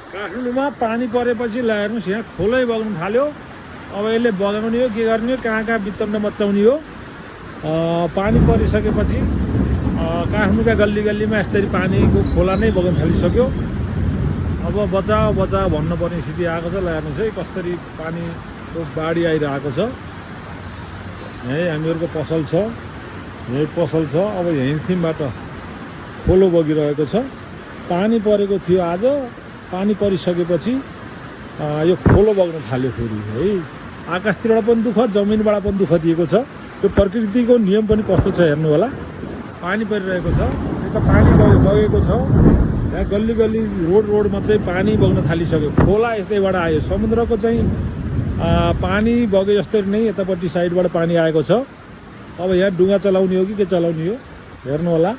काठमाडौँमा पानी परेपछि हेर्नुहोस् यहाँ खोलै बग्नु थाल्यो। अब यसले बगाउने हो के गर्ने हो कहाँ कहाँ बित्तम्न मचाउने हो। पानी परिसकेपछि काठमाडौँका गल्ली गल्लीमा यसरी पानीको खोला नै बग्न थालिसक्यो। अब बचाओ बचाओ भन्नुपर्ने स्थिति आएको छ। हेर्नुहोस् है कसरी पानीको बाढी आइरहेको छ। यहीँ हामीहरूको पसल छ, यहीँ पसल छ। अब यहीँबाट खोलो बगिरहेको छ। पानी परेको थियो आज, पानी परिसकेपछि यो खोलो बग्न थाल्यो फेरि है। आकाशतिरबाट पनि दुःख, जमिनबाट पनि दुःख दिएको छ। त्यो प्रकृतिको नियम पनि कस्तो छ हेर्नु होला। पानी परिरहेको छ, यता पानी बगेको छ। यहाँ गल्ली गल्ली रोडमा चाहिँ पानी बग्न थालिसक्यो। खोला यतैबाट आयो, समुद्रको चाहिँ पानी बगे जस्तै नै यतापट्टि साइडबाट पानी आएको छ। अब यहाँ डुङ्गा चलाउने हो कि के चलाउने हो हेर्नु होला।